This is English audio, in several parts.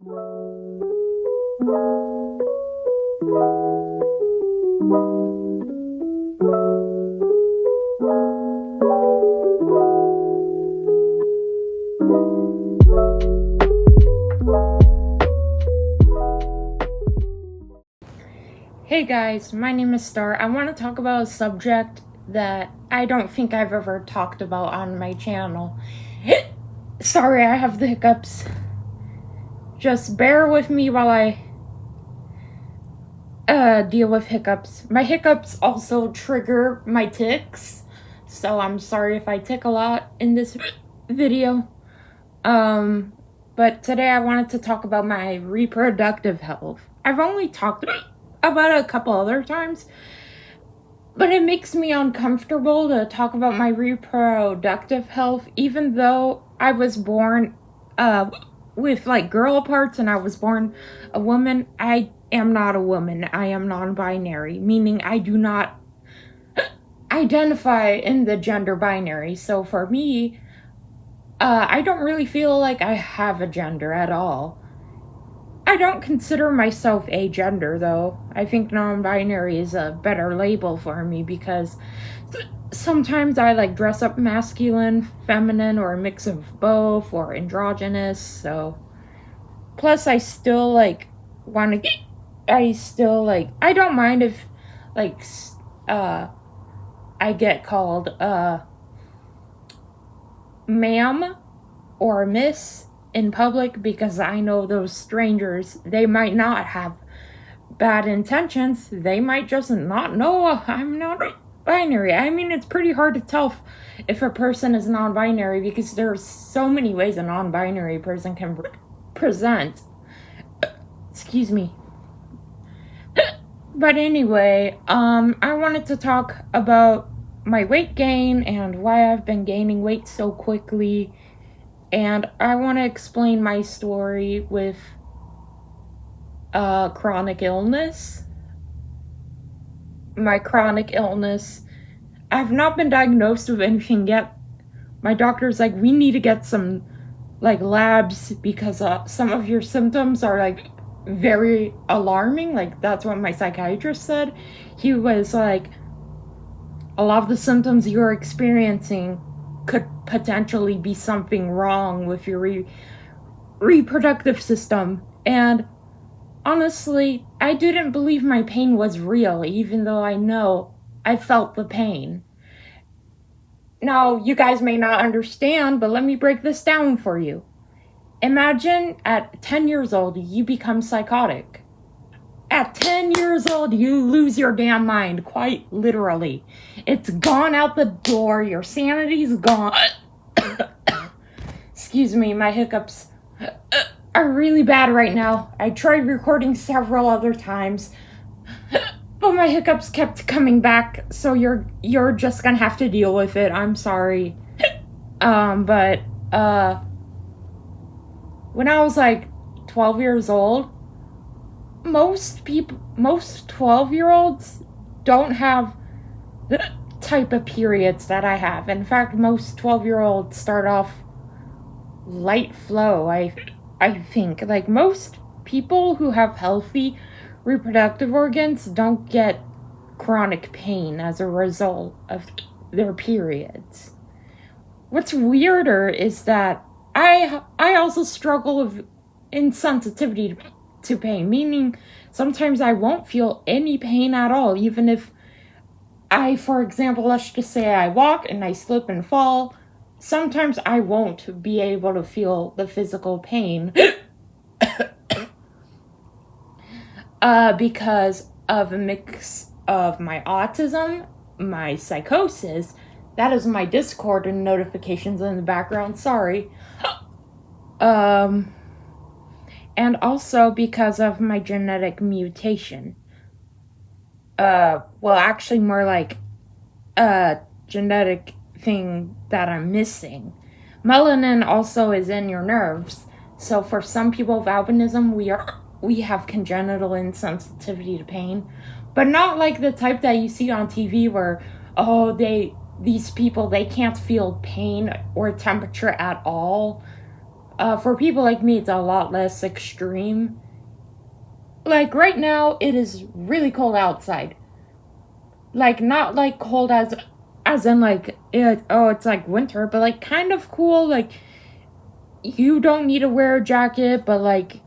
Hey guys, my name is Star. I want to talk about a subject that I don't think I've ever talked about on my channel. Sorry, I have the hiccups. Just bear with me while I deal with hiccups. My hiccups also trigger my tics, so I'm sorry if I tick a lot in this video. But today I wanted to talk about my reproductive health. I've only talked about it a couple other times, but it makes me uncomfortable to talk about my reproductive health, even though I was born with like girl parts and I was born a woman. I am not a woman. I am non-binary, meaning I do not identify in the gender binary. So for me, I don't really feel like I have a gender at all. I don't consider myself agender, though. I think non-binary is a better label for me because sometimes I like dress up masculine, feminine, or a mix of both, or androgynous, so. Plus, I still like want to. I don't mind if, like, I get called, ma'am or miss in public, because I know those strangers, they might not have bad intentions. They might just not know I'm not binary. I mean, it's pretty hard to tell if a person is non-binary because there's so many ways a non-binary person can present. Excuse me. But anyway, I wanted to talk about my weight gain and why I've been gaining weight so quickly. And I want to explain my story with chronic illness. My chronic illness. I've not been diagnosed with anything yet. My doctor's like, we need to get some like labs because some of your symptoms are like very alarming. Like that's what my psychiatrist said. He was like, a lot of the symptoms you're experiencing could potentially be something wrong with your reproductive system. And honestly, I didn't believe my pain was real, even though I know I felt the pain. Now, you guys may not understand, but let me break this down for you. Imagine at 10 years old, you become psychotic. At 10 years old, you lose your damn mind, quite literally. It's gone out the door, your sanity's gone. Excuse me, my hiccups are really bad right now. I tried recording several other times, but my hiccups kept coming back, so you're just gonna have to deal with it. I'm sorry. But when I was like 12 years old, most 12-year-olds don't have the type of periods that I have. In fact, most 12-year-olds start off light flow. I think like most people who have healthy reproductive organs don't get chronic pain as a result of their periods. What's weirder is that I also struggle with insensitivity to pain, meaning sometimes I won't feel any pain at all, even if for example, let's just say I walk and I slip and fall. Sometimes I won't be able to feel the physical pain because of a mix of my autism, my psychosis, that is my Discord and notifications in the background, sorry. And also because of my genetic mutation. Well, actually more like a genetic thing that I'm missing. Melanin also is in your nerves. So for some people with albinism, we have congenital insensitivity to pain, but not like the type that you see on TV where, these people, they can't feel pain or temperature at all. For people like me, it's a lot less extreme. Like right now, it is really cold outside. Like not like cold as in like it's like winter, but like kind of cool. Like you don't need to wear a jacket, but like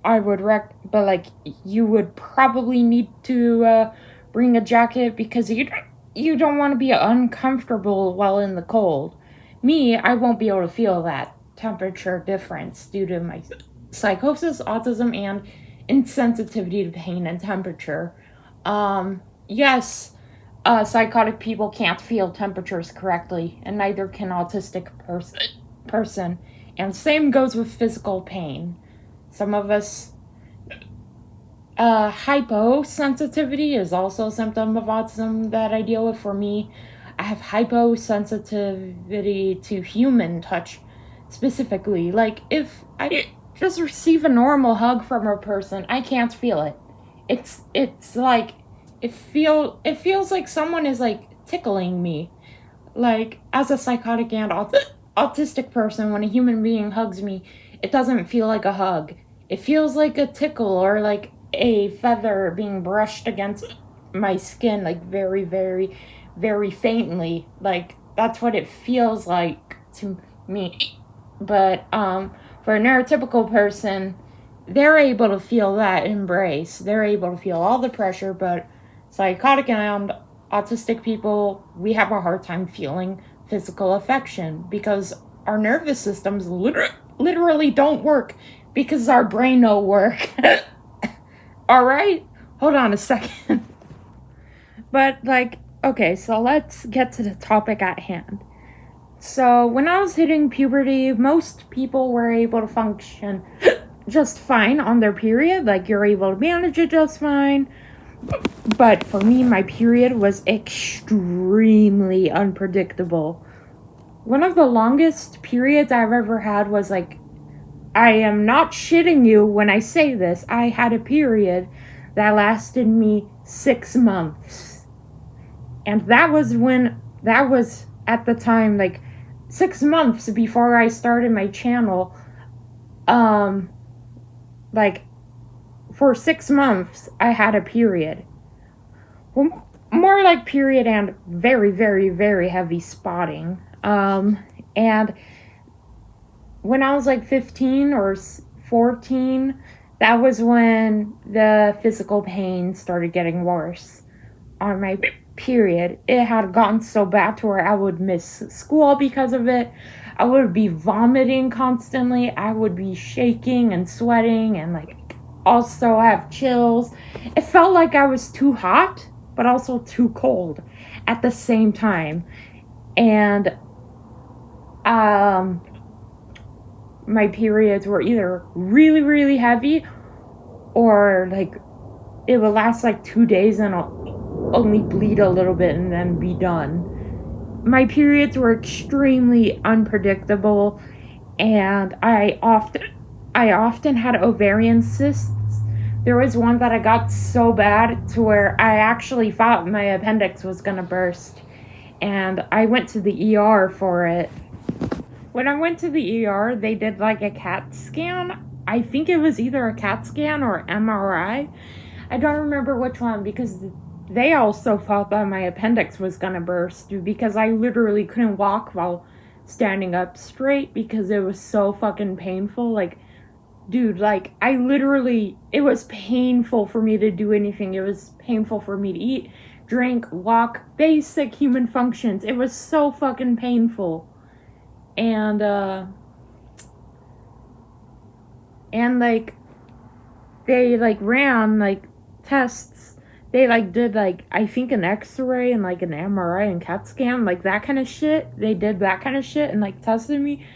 but like you would probably need to bring a jacket because you don't want to be uncomfortable while in the cold. Me, I won't be able to feel that temperature difference due to my psychosis, autism, and insensitivity to pain and temperature. Yes, psychotic people can't feel temperatures correctly, and neither can autistic person. And same goes with physical pain. Some of us, hyposensitivity is also a symptom of autism that I deal with. For me, I have hyposensitivity to human touch specifically. Like, if I just receive a normal hug from a person, I can't feel it. It's like, it feels like someone is, like, tickling me. Like, as a psychotic and autistic person, when a human being hugs me, it doesn't feel like a hug. It feels like a tickle or like a feather being brushed against my skin, like very, very, very faintly. Like, that's what it feels like to me. But for a neurotypical person, they're able to feel that embrace. They're able to feel all the pressure, but psychotic and autistic people, we have a hard time feeling physical affection because our nervous systems literally don't work because our brain don't work. All right? Hold on a second. But, like, okay, so let's get to the topic at hand. So, when I was hitting puberty, most people were able to function just fine on their period. Like, you're able to manage it just fine. But for me, my period was extremely unpredictable. One of the longest periods I've ever had was like, I am not shitting you when I say this, I had a period that lasted me 6 months. And that was at the time, like, 6 months before I started my channel. Like, for 6 months, I had a period. Well, more like period and very, very, very heavy spotting. And when I was like 15 or 14, that was when the physical pain started getting worse on my period. It had gotten so bad to where I would miss school because of it. I would be vomiting constantly. I would be shaking and sweating and like also have chills. It felt like I was too hot, but also too cold at the same time. And my periods were either really, really heavy or like it would last like 2 days and I'll only bleed a little bit and then be done. My periods were extremely unpredictable, and I often had ovarian cysts. There was one that I got so bad to where I actually thought my appendix was gonna burst, and I went to the ER for it. When I went to the ER, they did like a CAT scan. I think it was either a CAT scan or MRI. I don't remember which one because they also thought that my appendix was gonna burst because I literally couldn't walk while standing up straight because it was so fucking painful. Like, dude, like, it was painful for me to do anything. It was painful for me to eat, drink, walk, basic human functions. It was so fucking painful. And like, they, like, ran, like, tests. They, like, did, like, I think an x-ray and, like, an MRI and CAT scan, like, that kind of shit. They did that kind of shit and, like, tested me.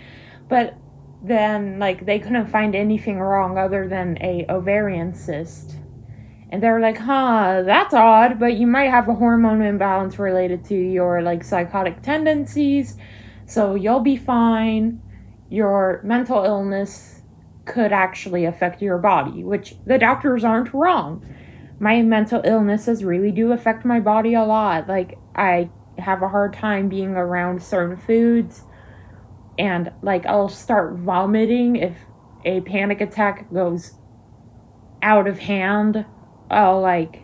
But then, like, they couldn't find anything wrong other than a ovarian cyst. And they were like, huh, that's odd, but you might have a hormone imbalance related to your, like, psychotic tendencies, so you'll be fine. Your mental illness could actually affect your body, which the doctors aren't wrong. My mental illnesses really do affect my body a lot. Like, I have a hard time being around certain foods, and like I'll start vomiting if a panic attack goes out of hand. I'll like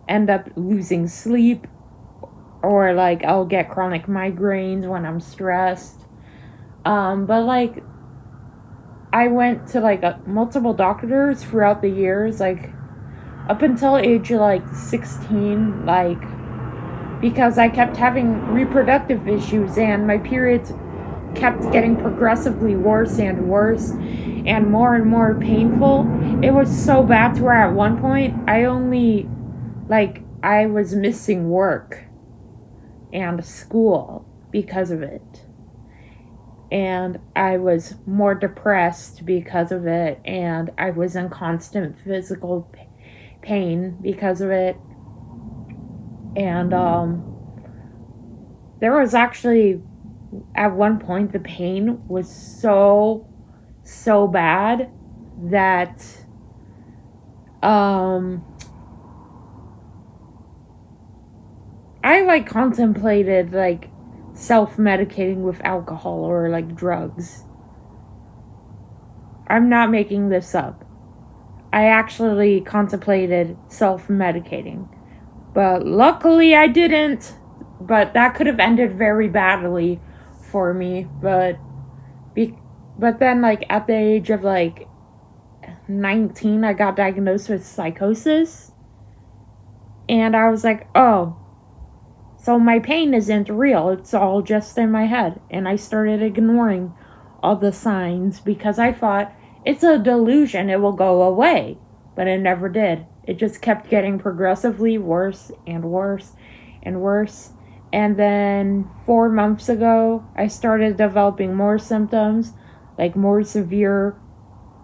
end up losing sleep, or like I'll get chronic migraines when I'm stressed. But like I went to like multiple doctors throughout the years, like up until age like 16, like because I kept having reproductive issues and my periods kept getting progressively worse and worse and more painful. It was so bad to where at one point I was missing work and school because of it. And I was more depressed because of it, and I was in constant physical pain because of it. And there was actually at one point the pain was so bad that I like contemplated like self-medicating with alcohol or like drugs. I'm not making this up. I actually contemplated self-medicating, but luckily I didn't. But that could have ended very badly for me. But then like at the age of like 19, I got diagnosed with psychosis, and I was like, oh, so my pain isn't real, it's all just in my head. And I started ignoring all the signs because I thought it's a delusion, it will go away. But it never did. It just kept getting progressively worse and worse and worse. And then 4 months ago, I started developing more symptoms, like more severe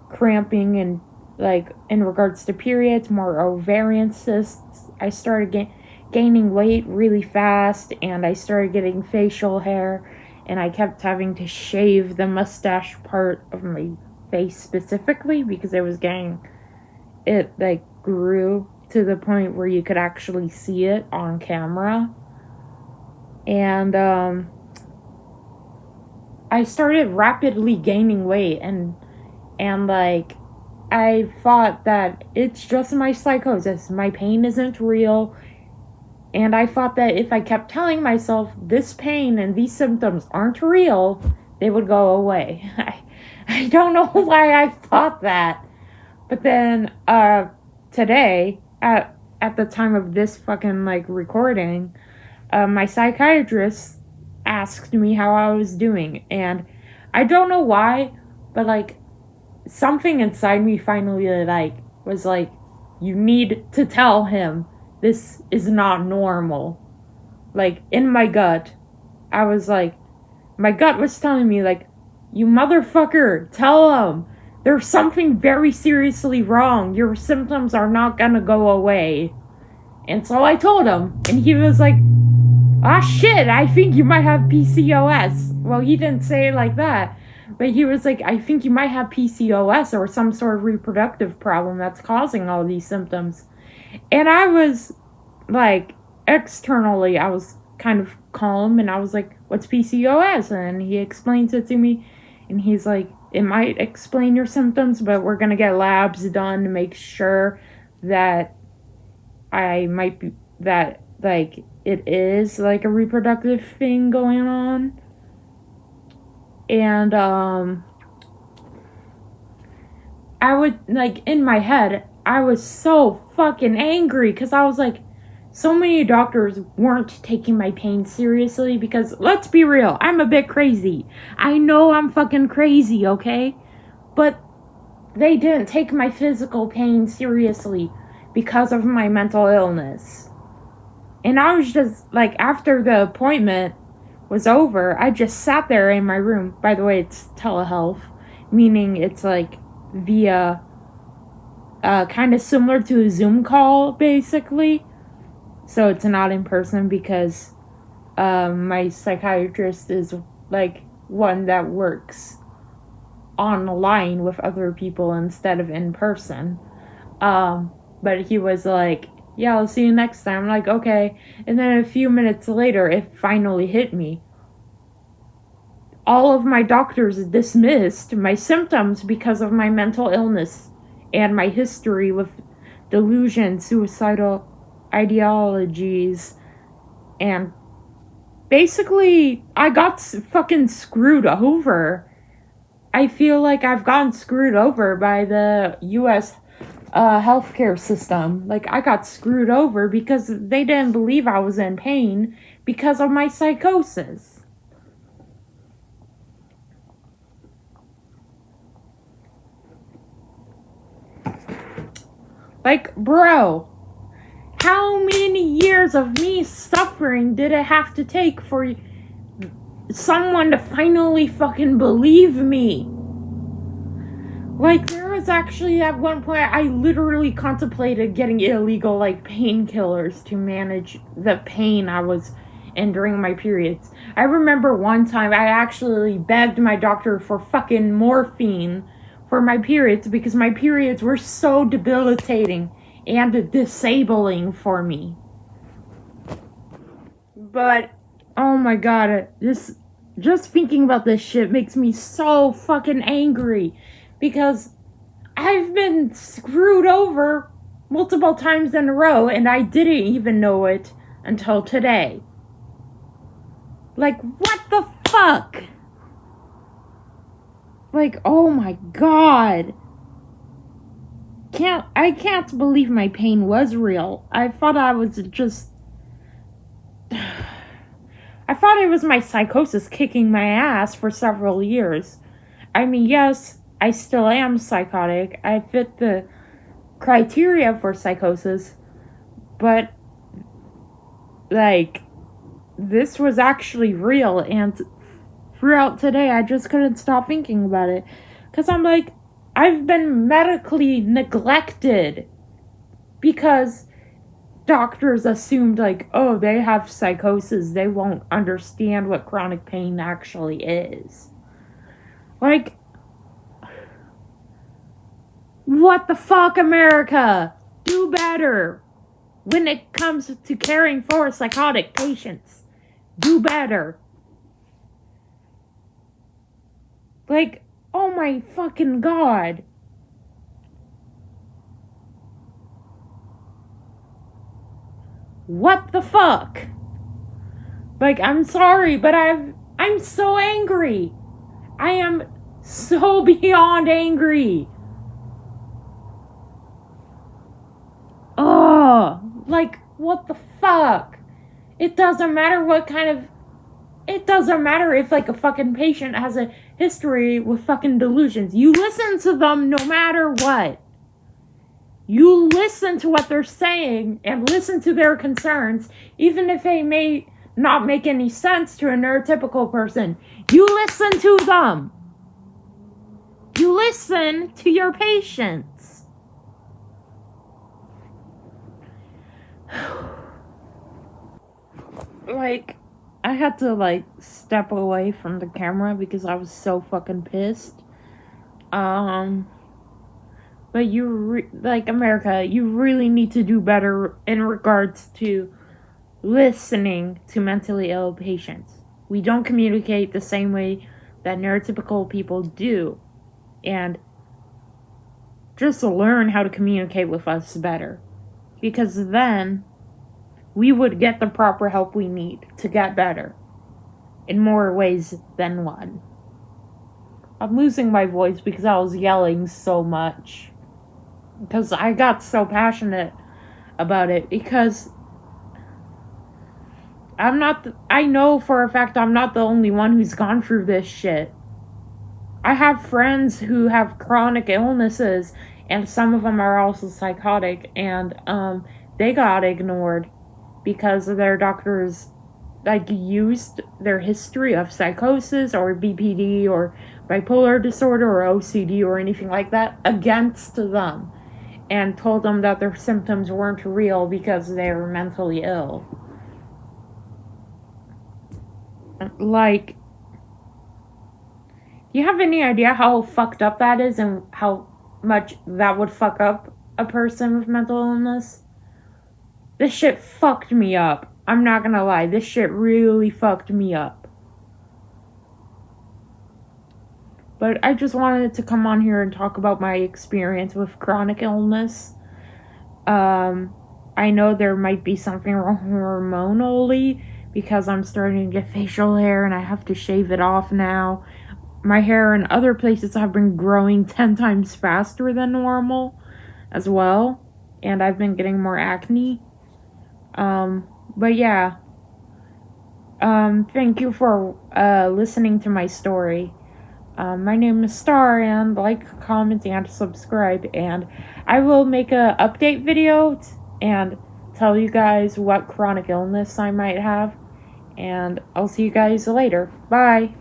cramping and like in regards to periods, more ovarian cysts. I started gaining weight really fast, and I started getting facial hair, and I kept having to shave the mustache part of my face specifically because it like grew to the point where you could actually see it on camera. And I started rapidly gaining weight, and like I thought that it's just my psychosis, my pain isn't real. And I thought that if I kept telling myself this pain and these symptoms aren't real, they would go away. I don't know why I thought that. But then today, at the time of this fucking like recording, my psychiatrist asked me how I was doing. And I don't know why, but like something inside me finally like was like, you need to tell him this is not normal. Like, in my gut, I was like, my gut was telling me, like, you motherfucker, tell him. There's something very seriously wrong. Your symptoms are not gonna go away. And so I told him, and he was like, ah shit, I think you might have PCOS. Well, he didn't say it like that, but he was like, I think you might have PCOS or some sort of reproductive problem that's causing all these symptoms. And I was, like, externally, I was kind of calm, and I was like, what's PCOS? And he explains it to me, and he's like, it might explain your symptoms, but we're gonna get labs done to make sure that that, like, it is, like, a reproductive thing going on. And, I would, like, in my head, I was so fucking angry because I was like, so many doctors weren't taking my pain seriously because, let's be real, I'm a bit crazy. I know I'm fucking crazy, okay? But they didn't take my physical pain seriously because of my mental illness. And I was just, like, after the appointment was over, I just sat there in my room. By the way, it's telehealth, meaning it's, like, via kind of similar to a Zoom call, basically. So it's not in person because my psychiatrist is like one that works online with other people instead of in person. But he was like, yeah, I'll see you next time. I'm like, okay. And then a few minutes later, it finally hit me. all of my doctors dismissed my symptoms because of my mental illness and my history with delusions, suicidal ideologies, and basically, I got fucking screwed over. I feel like I've gotten screwed over by the U.S. Healthcare system. Like, I got screwed over because they didn't believe I was in pain because of my psychosis. Like, bro, how many years of me suffering did it have to take for someone to finally fucking believe me? Like, there was actually at one point I literally contemplated getting illegal, like, painkillers to manage the pain I was in during my periods. I remember one time I actually begged my doctor for fucking morphine for my periods because my periods were so debilitating and disabling for me. But, oh my god, just thinking about this shit makes me so fucking angry. Because I've been screwed over multiple times in a row, and I didn't even know it until today. Like, what the fuck? Like, oh my god. I can't believe my pain was real. I thought it was my psychosis kicking my ass for several years. I mean, yes, I still am psychotic. I fit the criteria for psychosis, but, like, this was actually real, and throughout today, I just couldn't stop thinking about it. Because I'm like, I've been medically neglected because doctors assumed, like, oh, they have psychosis, they won't understand what chronic pain actually is. Like, what the fuck, America? Do better when it comes to caring for psychotic patients. Do better. Like, oh my fucking god. What the fuck? Like, I'm sorry, but I'm so angry. I am so beyond angry. Oh, like, what the fuck? It doesn't matter if, like, a fucking patient has a history with fucking delusions. You listen to them no matter what. You listen to what they're saying and listen to their concerns, even if they may not make any sense to a neurotypical person. You listen to them. You listen to your patients. Like, I had to, like, step away from the camera because I was so fucking pissed. But like, America, you really need to do better in regards to listening to mentally ill patients. We don't communicate the same way that neurotypical people do. And just learn how to communicate with us better. Because then we would get the proper help we need to get better. In more ways than one. I'm losing my voice because I was yelling so much. Because I got so passionate about it. Because I know for a fact I'm not the only one who's gone through this shit. I have friends who have chronic illnesses, and some of them are also psychotic, and they got ignored because their doctors, like, used their history of psychosis or BPD or bipolar disorder or OCD or anything like that against them, and told them that their symptoms weren't real because they were mentally ill. Like, do you have any idea how fucked up that is and how much that would fuck up a person with mental illness? This shit fucked me up. I'm not gonna lie, this shit really fucked me up. But I just wanted to come on here and talk about my experience with chronic illness. I know there might be something wrong hormonally because I'm starting to get facial hair and I have to shave it off now. My hair in other places have been growing 10 times faster than normal as well, and I've been getting more acne. But yeah, thank you for listening to my story. My name is Star, and like, comment, and subscribe, and I will make a update video and tell you guys what chronic illness I might have, and I'll see you guys later. Bye!